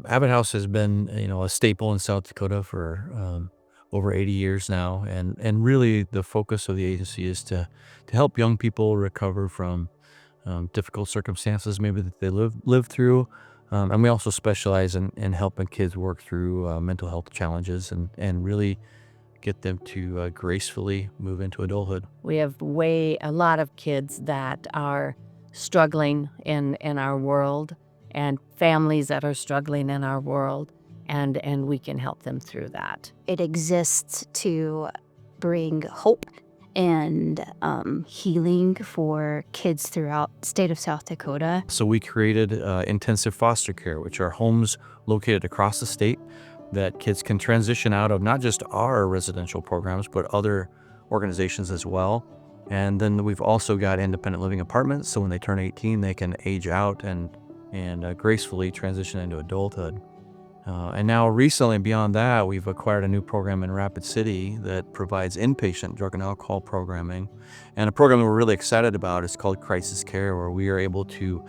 Abbott House has been, a staple in South Dakota for over 80 years now, and really the focus of the agency is to help young people recover from difficult circumstances maybe that they live through, and we also specialize in helping kids work through mental health challenges and really get them to gracefully move into adulthood. We have a lot of kids that are struggling in our world, and families that are struggling in our world, and we can help them through that. It exists to bring hope and healing for kids throughout the state of South Dakota. So we created intensive foster care, which are homes located across the state that kids can transition out of, not just our residential programs, but other organizations as well. And then we've also got independent living apartments, so when they turn 18, they can age out and gracefully transition into adulthood. And now recently, beyond that, we've acquired a new program in Rapid City that provides inpatient drug and alcohol programming. And a program that we're really excited about is called Crisis Care, where we are able to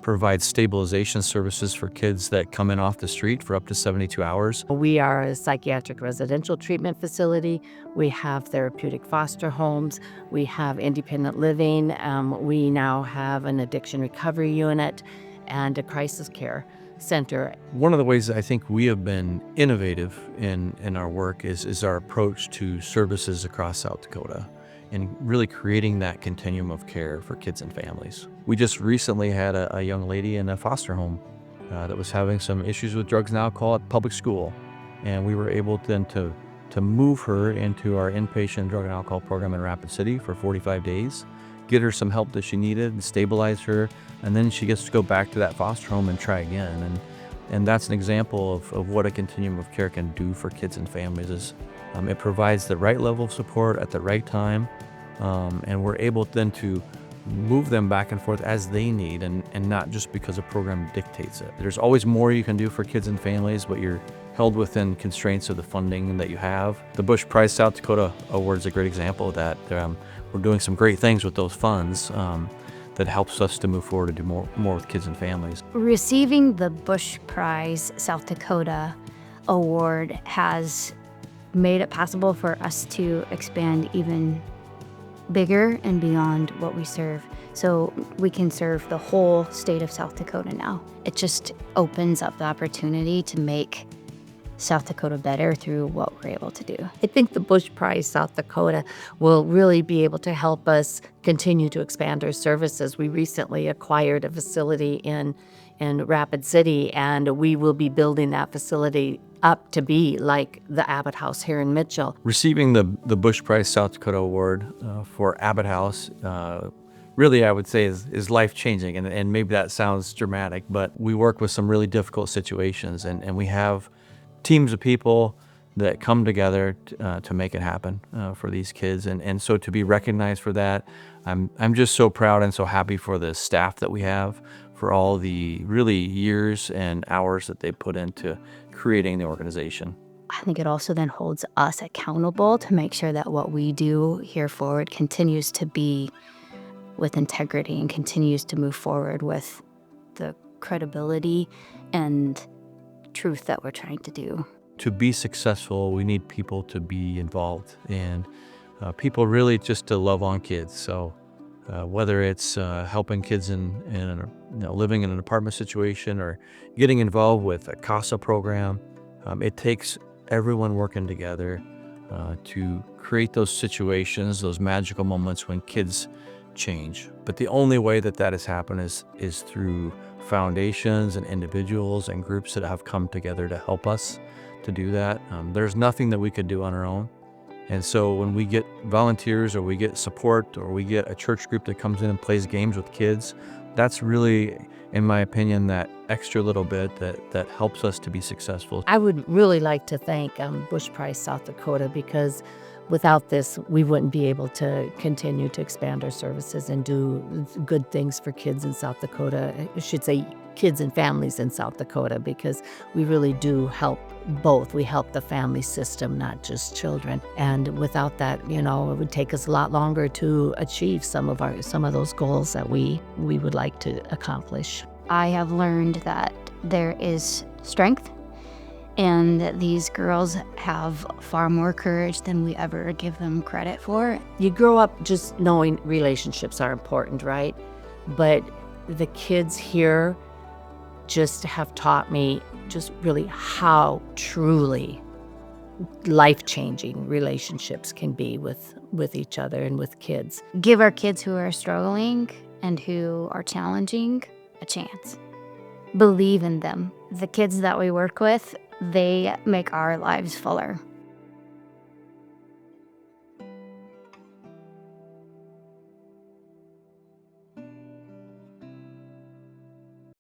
provide stabilization services for kids that come in off the street for up to 72 hours. We are a psychiatric residential treatment facility. We have therapeutic foster homes. We have independent living. We now have an addiction recovery unit and a crisis care center. One of the ways that I think we have been innovative in our work is our approach to services across South Dakota and really creating that continuum of care for kids and families. We just recently had a young lady in a foster home that was having some issues with drugs and alcohol at public school, and we were able then to move her into our inpatient drug and alcohol program in Rapid City for 45 days, get her some help that she needed and stabilize her, and then she gets to go back to that foster home and try again. And that's an example of what a continuum of care can do for kids and families. It provides the right level of support at the right time, and we're able then to move them back and forth as they need, and not just because a program dictates it. There's always more you can do for kids and families, but you're held within constraints of the funding that you have. The Bush Prize South Dakota Award is a great example of that. We're doing some great things with those funds that helps us to move forward and do more with kids and families. Receiving the Bush Prize South Dakota Award has made it possible for us to expand even bigger and beyond what we serve. So we can serve the whole state of South Dakota now. It just opens up the opportunity to make South Dakota better through what we're able to do. I think the Bush Prize South Dakota will really be able to help us continue to expand our services. We recently acquired a facility in Rapid City, and we will be building that facility up to be like the Abbott House here in Mitchell. Receiving the Bush Prize South Dakota Award for Abbott House really, I would say, is life-changing, and maybe that sounds dramatic, but we work with some really difficult situations, and we have teams of people that come together to make it happen for these kids, and so to be recognized for that, I'm just so proud and so happy for the staff that we have, for all the really years and hours that they put into creating the organization. I think it also then holds us accountable to make sure that what we do here forward continues to be with integrity and continues to move forward with the credibility and truth that we're trying to do. To be successful, we need people to be involved, and people really just to love on kids. So whether it's helping kids living in an apartment situation or getting involved with a CASA program, it takes everyone working together to create those situations, those magical moments when kids change. But the only way that has happened is through foundations and individuals and groups that have come together to help us to do that. There's nothing that we could do on our own. And so when we get volunteers or we get support or we get a church group that comes in and plays games with kids, that's really, in my opinion, that extra little bit that helps us to be successful. I would really like to thank Bush Prize South Dakota, because without this, we wouldn't be able to continue to expand our services and do good things for kids in South Dakota. I should say kids and families in South Dakota, because we really do help both. We help the family system, not just children. And without that, it would take us a lot longer to achieve some of those goals that we would like to accomplish. I have learned that there is strength, and that these girls have far more courage than we ever give them credit for. You grow up just knowing relationships are important, right? But the kids here just have taught me just really how truly life-changing relationships can be with each other and with kids. Give our kids who are struggling and who are challenging a chance. Believe in them. The kids that we work with, they make our lives fuller.